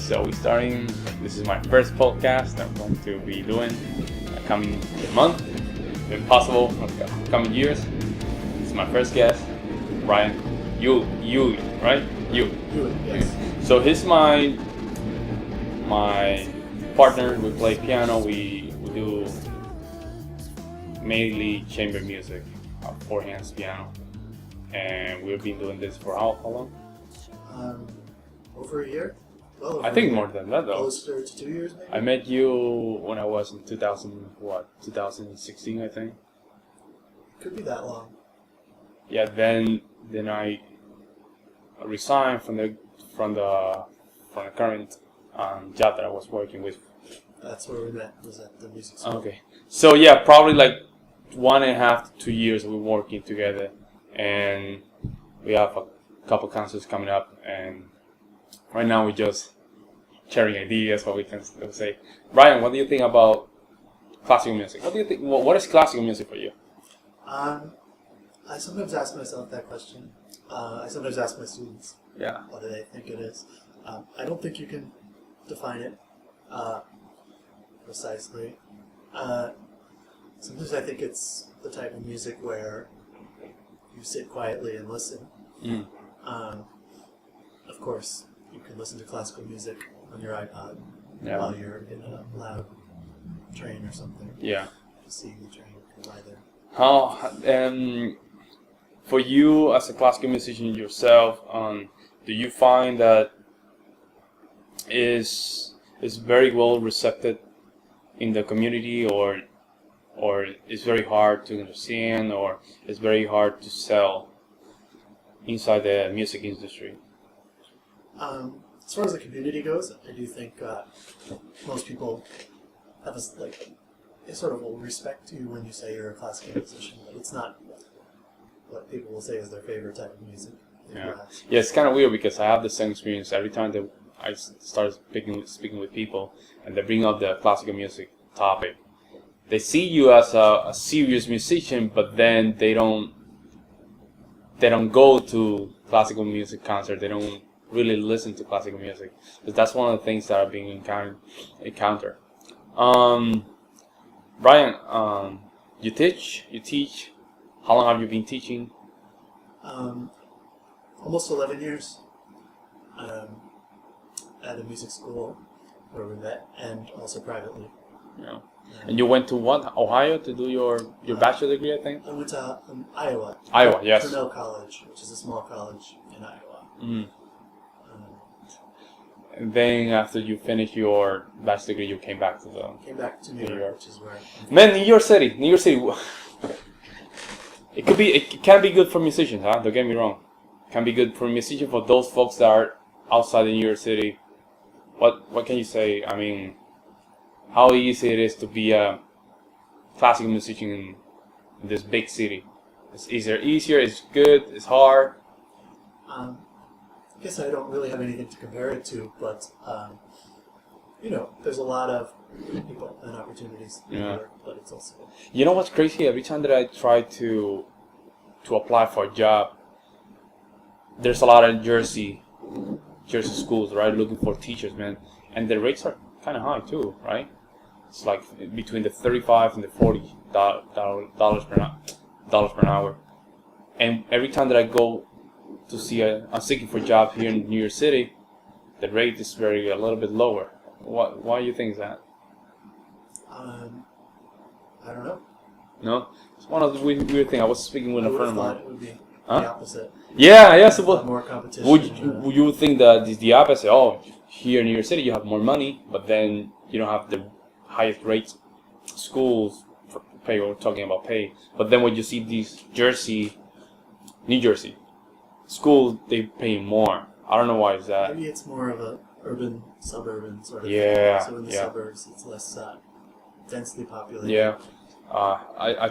So we're starting. This is my first podcast I'm going to be doing coming month, if possible, coming years. This is my first guest, Brian. Ewing, right? Ewing, yes. So he's my partner. We play piano. We do mainly chamber music, four hands piano, and we've been doing this for how long? Over a year? Well, over I think a year. more than that though. Closer to 2 years, maybe? I met you when I was in 2016, I think. Could be that long. Yeah, then I resigned from the current job that I was working with. That's where we met, was at the music school. Okay, so yeah, probably like 1.5 to 2 years we're working together, and we have a couple concerts coming up, and right now we're just sharing ideas, what we can say. Brian, what do you think about classical music? What do you think? What is classical music for you? I sometimes ask myself that question. I sometimes ask my students, Yeah. what do they think it is? I don't think you can define it precisely. Sometimes I think it's the type of music where you sit quietly and listen. Mm. Of course, you can listen to classical music on your iPod while you're in a loud train or something. Yeah. Seeing the train go by there. How for you as a classical musician yourself, do you find that is very well received in the community, or it's very hard to understand, or it's very hard to sell inside the music industry? As far as the community goes, I do think most people have a sort of will respect you when you say you're a classical musician, but it's not what people will say is their favorite type of music. Yeah, it's kind of weird because I have the same experience every time that I start speaking with people and they bring up the classical music topic. They see you as a serious musician, but then they don't go to classical music concert. They don't really listen to classical music, because that's one of the things that are being encountered. Brian, you teach. How long have you been teaching? Almost 11 years at a music school where we met, and also privately. Yeah. And you went to what? Ohio to do your bachelor degree, I think? I went to Iowa. Iowa, yes. Cornell College, which is a small college in Iowa. Mm. And then after you finished your bachelor degree, you came back to New York, which is where. Man, New York City. It can be good for musicians, huh? Don't get me wrong. It can be good for musicians, for those folks that are outside of New York City. What can you say? I mean, how easy it is to be a classical musician in this big city? It's easier. It's good. It's hard. I guess I don't really have anything to compare it to, but there's a lot of people and opportunities in New York, but it's also. You know what's crazy? Every time that I try to apply for a job, there's a lot of Jersey schools, right? Looking for teachers, man, and the rates are kind of high too, right? It's like between the $35 and the $40 per hour. And every time that I go to see I'm seeking for jobs here in New York City, the rate is a little bit lower. Why do you think is that? I don't know. No, it's one of the weird things. I was speaking with a friend of mine. It would be the opposite. Yeah. So more competition. Would you think that it's the opposite? Oh, here in New York City you have more money, but then you don't have the highest rates schools for pay. We're talking about pay, but then when you see these New Jersey schools, they pay more. I don't know why is that. Maybe it's more of a urban, suburban sort of thing. So in the suburbs, it's less densely populated. Yeah. I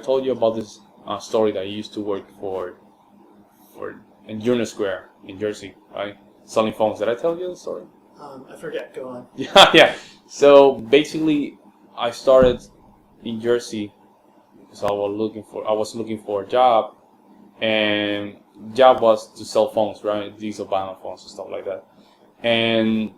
told you about this story that I used to work for in Union Square in Jersey, right? Selling phones. Did I tell you the story? I forget. Go on. Yeah. So basically, I started in Jersey because I was looking for a job, and job was to sell phones, right? Diesel vinyl phones and stuff like that. And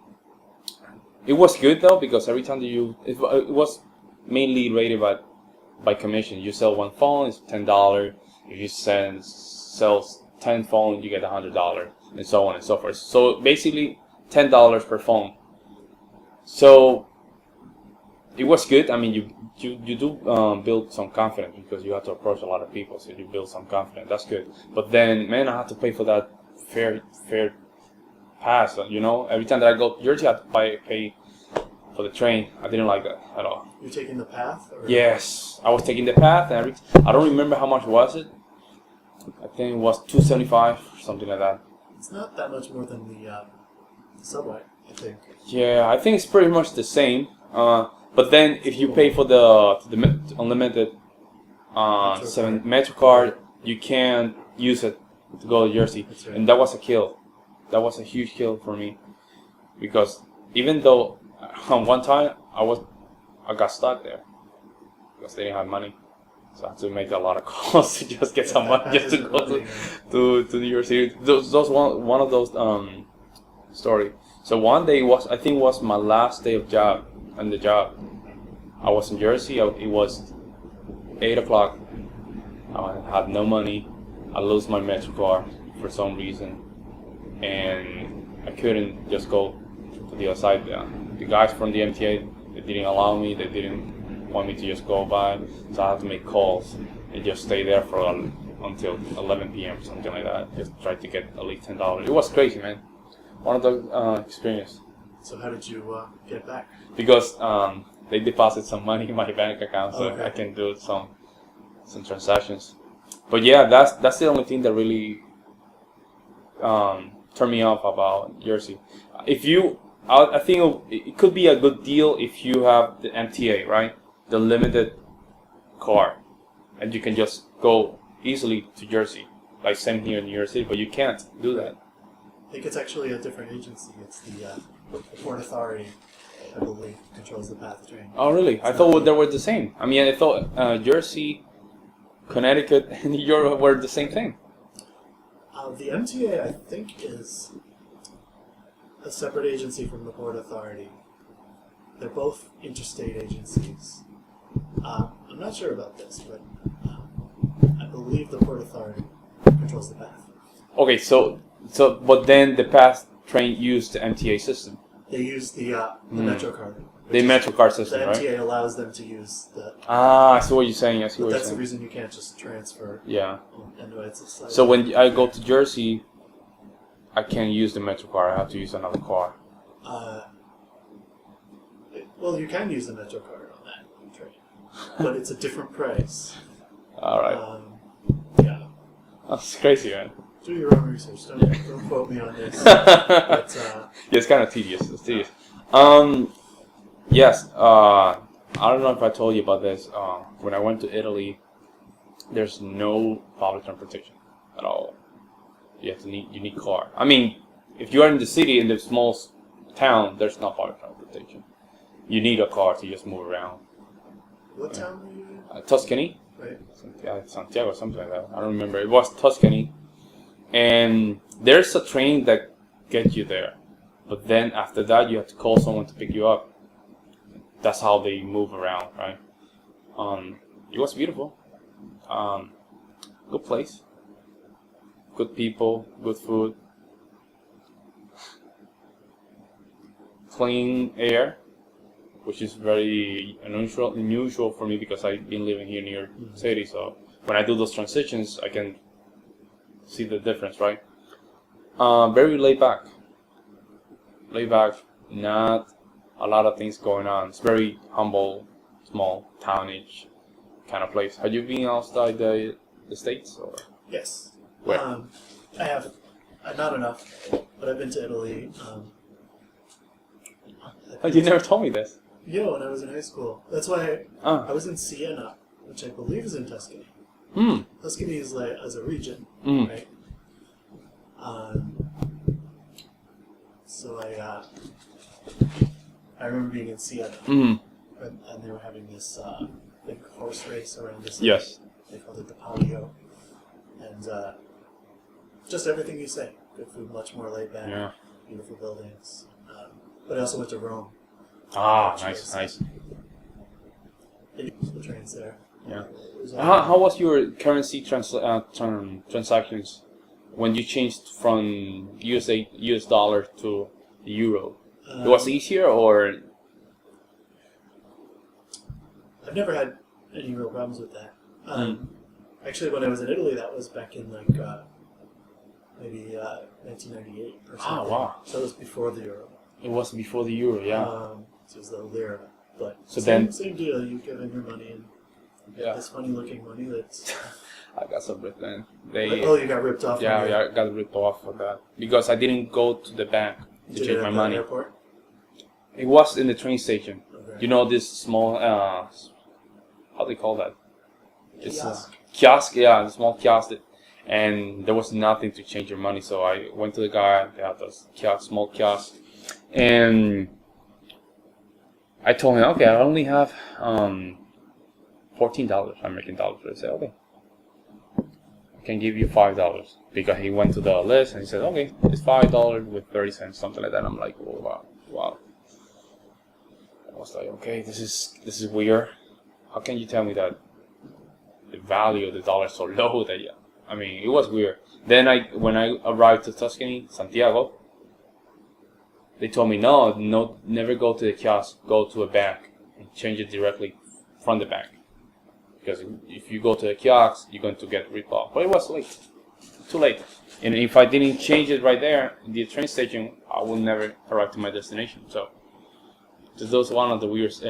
It was good though because every time that it was mainly rated by commission. You sell one phone, it's $10. If you sell 10 phones, you get $100, and so on and so forth. So basically, $10 per phone. So it was good. I mean, you do build some confidence because you have to approach a lot of people, so you build some confidence. That's good. But then, man, I have to pay for that fair pass. You know, every time that I go to Jersey, I have to pay for the train. I didn't like that at all. You're taking the path? Or? Yes, I was taking the path, and I don't remember how much was it. I think it was $2.75, something like that. It's not that much more than the subway, I think. Yeah, I think it's pretty much the same. But then if you pay for the unlimited Metro card, you can use it to go to Jersey, That's right. and that was a kill. That was a huge kill for me because even though one time I got stuck there because they didn't have money, so I had to make a lot of calls to just get some money just to go to New York City. Those one of those story. So one day I think was my last day of job. On the job, I was in Jersey. It was 8 o'clock. I had no money. I lost my Metro card for some reason, and I couldn't just go to the other side. The guys from the MTA, they didn't allow me. They didn't want me to just go by, so I had to make calls and just stay there for until 11 p.m. something like that. Just try to get at least $10. It was crazy, man. One of those experiences. So how did you get back? Because they deposit some money in my bank account, so okay. I can do some transactions. But yeah, that's the only thing that really turned me off about Jersey. I think it could be a good deal if you have the MTA, right? The limited card, and you can just go easily to Jersey, like same here in New York City. But you can't do that. I think it's actually a different agency. It's the Port Authority, I believe, controls the path train. Oh, really? I thought they were the same. I mean, I thought Jersey, Connecticut, and New York were the same thing. The MTA, I think, is a separate agency from the Port Authority. They're both interstate agencies. I'm not sure about this, but I believe the Port Authority controls the path. Okay, but then the path train used the MTA system. They use the Metro card. The Metro card system, the MTA right? allows them to use the. I see what you're saying. But that's the reason you can't just transfer. Yeah. And it's a So when I go to Jersey, I can't use the Metro card. I have to use another card. Well, you can use the Metro card on that train, but it's a different price. All right. Yeah. That's crazy, man. Do your own research. Don't quote me on this. But, yeah, it's kind of tedious. It's tedious. Yes. I don't know if I told you about this. When I went to Italy, there's no public transportation at all. You need car. I mean, if you are in the city, in the small town, there's no public transportation. You need a car to just move around. What town were you in? Tuscany. Right. Santiago, something like that. I don't remember. It was Tuscany. And there's a train that gets you there. But then after that, you have to call someone to pick you up. That's how they move around, right? It was beautiful. Good place. Good people, good food. Clean air, which is very unusual for me because I've been living here near the city. So when I do those transitions, I can see the difference, right? Very laid back. Laid back, not a lot of things going on. It's very humble, small, townish kind of place. Have you been outside the States? Or? Yes. Where? I have. Not enough, but I've been to Italy. You never told me this. Yeah, when I was in high school. That's why I was in Siena, which I believe is in Tuscany. Tuscany is like as a region, right? So I remember being in Siena, and they were having this big horse race around this. Yes. They called it the Palio, and just everything you say. Good food, much more laid back. Yeah. Beautiful buildings. But I also went to Rome Ah, nice, nice. The trains there. Yeah. There's How was your currency transactions when you changed from US dollar to the euro? It was easier, or I've never had any real problems with that. Actually, when I was in Italy, that was back in like maybe 1998 or something. ah, wow, So it was before the euro. it was before the euro, yeah. So it was the lira. But So same deal. You give in your money and Yeah, this funny looking money that's. I got some ripped in. You got ripped off. Yeah, yeah, I got ripped off for that because I didn't go to the bank to Did change it my at money. the airport? It was in the train station. Okay. You know this small how do they call that? It's Kiosk. kiosk, yeah, the small kiosk. And there was nothing to change your money, so I went to the guy. They had this small kiosk, and I told him, okay, I only have $14 American dollars. I said, okay, I can give you $5 because he went to the list and he said, okay, it's $5 with 30 cents, something like that. I'm like, oh, wow, wow. I was like, okay, this is weird. How can you tell me that the value of the dollar is so low that I mean, it was weird. Then when I arrived to Tuscany, Santiago, they told me no, never go to the kiosk. Go to a bank and change it directly from the bank. Because if you go to the kiosk, you're going to get ripped off. But it was late, too late. And if I didn't change it right there in the train station, I would never arrive to my destination. So that was one of the weirdest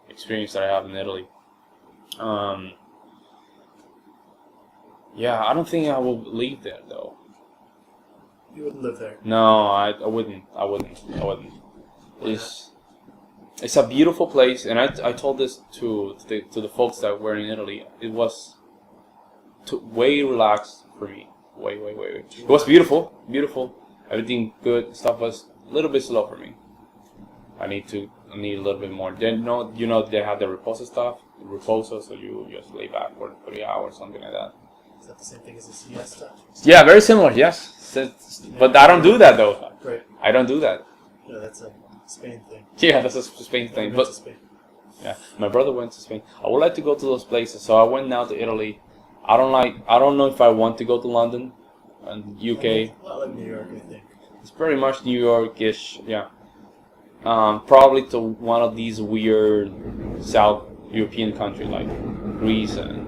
experiences that I have in Italy. Yeah, I don't think I will leave there though. You wouldn't live there. No, I wouldn't. It's a beautiful place, and I told this to the folks that were in Italy. It was way relaxed for me. Way. It was beautiful. Everything good. Stuff was a little bit slow for me. I need a little bit more. Then they have the reposo, so you just lay back for 3 hours, something like that. Is that the same thing as a siesta? Yeah, very similar. Yes, but I don't do that though. Right. I don't do that. No, that's a Spain thing. Yeah, that's a Spain thing. Never But been to Spain. yeah, my brother went to Spain. I would like to go to those places, so I went now to Italy. I don't know if I want to go to London and UK. A lot like New York, I think. It's pretty much New York-ish. Yeah. Probably to one of these weird South European countries like Greece and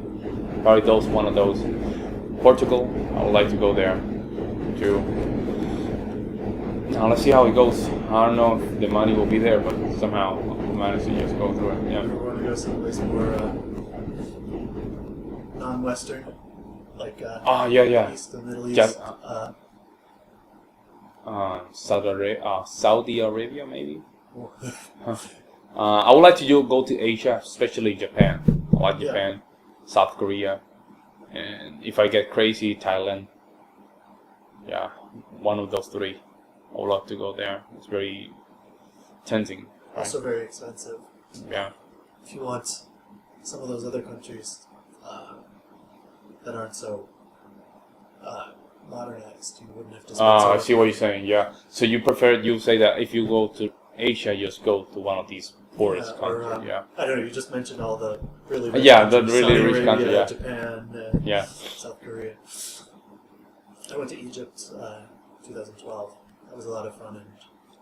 probably one of those. Portugal, I would like to go there too. Now let's see how it goes. I don't know if the money will be there, but somehow I'll manage to just go through it. Yeah. You want to go someplace more non-Western, like yeah. East and Middle East. Yeah. Saudi Arabia, maybe. I would like to go to Asia, especially Japan. I like Japan, South Korea, and if I get crazy, Thailand. Yeah, one of those three. I would love to go there. It's very tempting. Right? Also very expensive. Yeah. If you want some of those other countries that aren't so modernized, you wouldn't have to spend so I much see what you're saying. Yeah. So you say that if you go to Asia, just go to one of these poorest countries. Yeah. I don't know. You just mentioned all the really rich the countries, really Saudi rich Arabia, countries. Yeah. Japan, South Korea. I went to Egypt 2012. That was a lot of fun and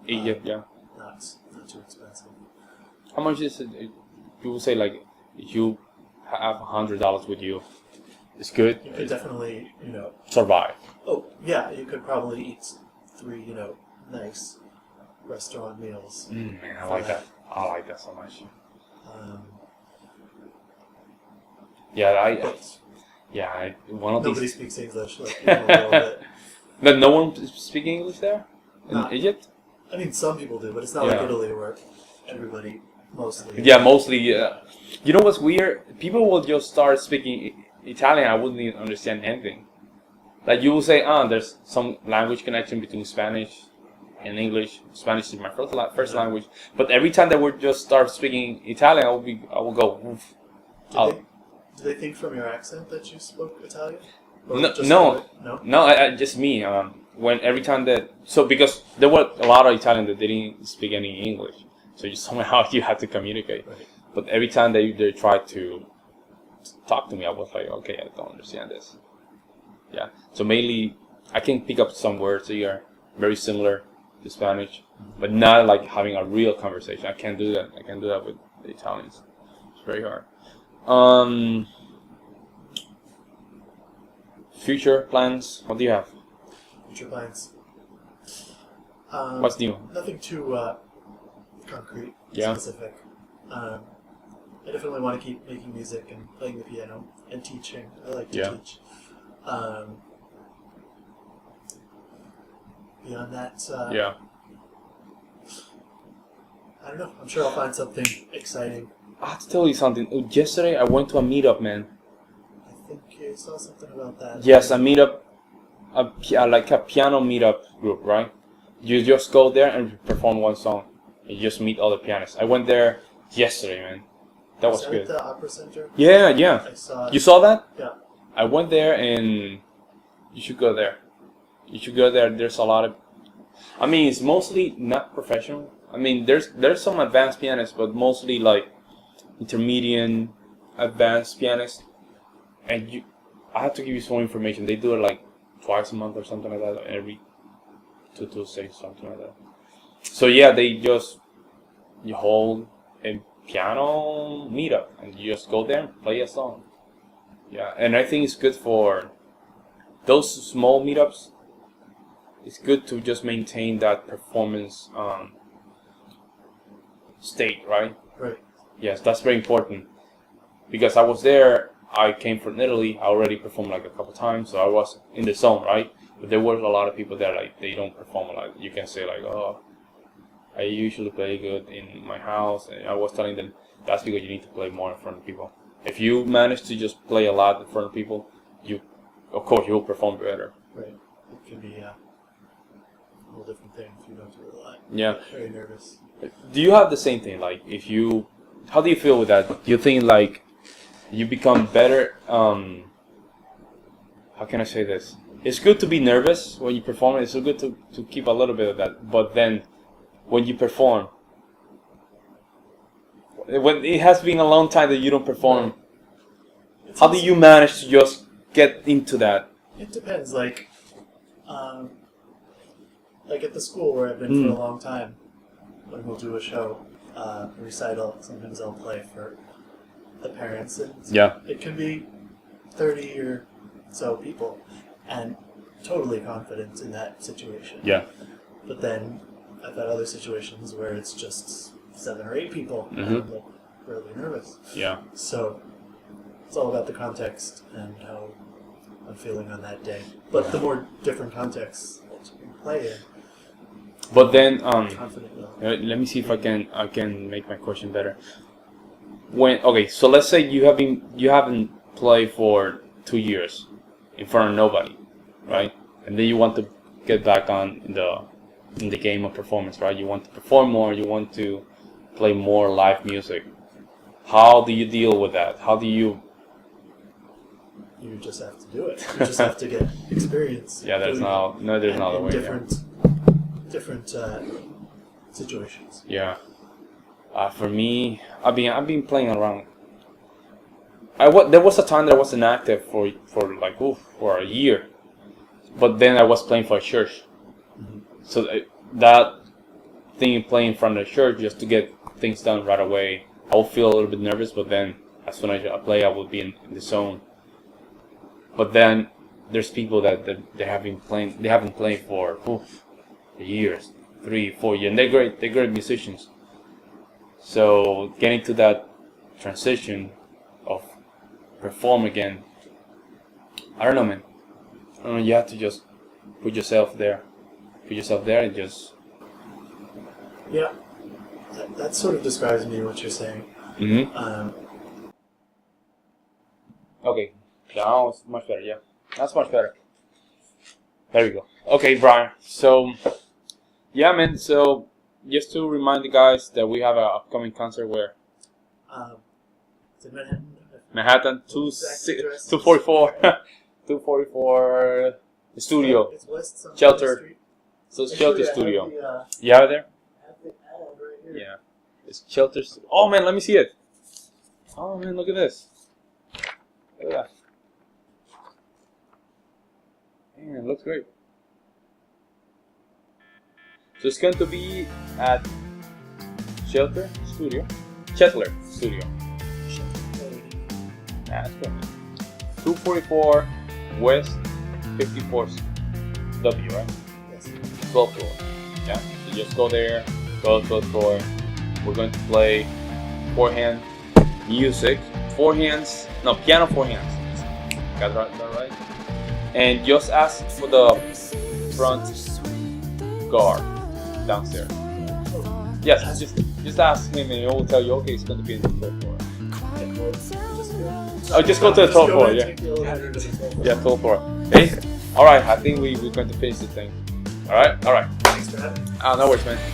Egypt. Yeah. not too expensive. How much is it? You would say like if you have $100 with you, it's good. You could definitely, survive. Oh yeah, you could probably eat 3, nice restaurant meals. Man, I like that. I like that so much. One of Nobody these. speaks English, like a little bit. No one speaks English there in Egypt. I mean, some people do, but it's not like Italy where everybody mostly. Yeah, mostly. You know what's weird? People will just start speaking Italian. I wouldn't even understand anything. Like you will say, there's some language connection between Spanish and English. Spanish is my first language, but every time that we just start speaking Italian, I will go. Oof. Do they think from your accent that you spoke Italian? Or No. Just me. When every time because there were a lot of Italian that didn't speak any English, So you somehow you have to communicate. Right. But every time they try to talk to me, I was like, okay, I don't understand this. Yeah. So mainly, I can pick up some words that are very similar to Spanish, but not like having a real conversation. I can't do that. I can't do that with the Italians. It's very hard. Future plans? What do you have? Future plans. What's new? Nothing too concrete, Yeah. specific. I definitely want to keep making music and playing the piano and teaching. I like to teach. Beyond that, Yeah. I don't know. I'm sure I'll find something exciting. I have to tell you something. Yesterday I went to a meetup, man. I think you saw something about that. Yes, a meetup, like a piano meetup group, right? You just go there and perform one song. You just meet other pianists. I went there yesterday, man. That was Is good. at the Opera Center? Yeah, yeah. I saw it. You saw that? Yeah. I went there and you should go there. You should go there. There's a lot of, I mean, it's mostly not professional. I mean, there's some advanced pianists, but mostly like intermediate, advanced pianists. And I have to give you some information. They do it like twice a month or something like that. Every 2 Tuesdays, something like that. So yeah, you hold a piano meetup and you just go there and play a song. Yeah, and I think it's good for those small meetups. It's good to just maintain that performance state, right? Right. Yes, that's very important. Because I was there, I came from Italy, I already performed like a couple times, so I was in the zone, right? But there were a lot of people there, like, they don't perform a lot. You can say like, oh, I usually play good in my house, and I was telling them, that's because you need to play more in front of people. If you manage to just play a lot in front of people, of course, you'll perform better. Right. It could be a whole different thing if you don't do it a lot. Yeah. Very nervous. Do you have the same thing? Like, how do you feel with that? Do you think like you become better? How can I say this? It's good to be nervous when you perform. It's so good to keep a little bit of that. But then, when you perform, when it has been a long time that you don't perform, how do you manage to just get into that? It depends. Like at the school where I've been for a long time, when we'll do a show, a recital, sometimes I'll play for the parents, and it can be 30 or so people, and totally confident in that situation. Yeah. But then I've had other situations where it's just 7 or 8 people, and I'm like really nervous. Yeah. So it's all about the context and how I'm feeling on that day. But the more different contexts that you can play in, But then, confidently. let me see if I can make my question better. So let's say you haven't played for 2 years in front of nobody, right? And then you want to get back on in the game of performance, right? You want to perform more. You want to play more live music. How do you deal with that? How do you? You just have to do it. You just have to get experience. Yeah, there's no other way. Different situations. Yeah. For me, I've been playing around. There was a time that I wasn't active for a year, but then I was playing for a church. So that thing playing in front of the church just to get things done right away, I will feel a little bit nervous, but then as soon as I play, I will be in the zone. But then there's people that they haven't played for years, 3-4 years, and they're great musicians. So getting to that transition of perform again, I don't know, man. I don't know. You have to just put yourself there and just. Yeah, that sort of describes me. What you're saying. Okay, now it's much better. Yeah, that's much better. There we go. Okay, Brian. So, yeah, man. So, just to remind the guys that we have an upcoming concert where. It's in Manhattan. Manhattan, 244, 244 studio. It's West Shelter. Street. So it's Shelter Actually, Studio. I have You have it there? the ad right here. Yeah. It's shelter. Oh man, let me see it. Oh man, look at this. Look at that. Man, it looks great. So it's going to be at Shelter Studio. Chetler Studio. That's good. 244 West 54th W, right? Yes. 12th floor. Yeah. So just go there, go to 12th floor. We're going to play forehand music. Piano forehands. Got that right? And just ask for the front guard downstairs. Yes, just ask him and he will tell you, okay, it's going to be in the 12th floor. Oh, just go to the 12th floor, yeah. Yeah, 12th floor. Okay? Alright, I think we're going to finish the thing. Alright? Alright. Thanks for having me. No worries, man. Yeah.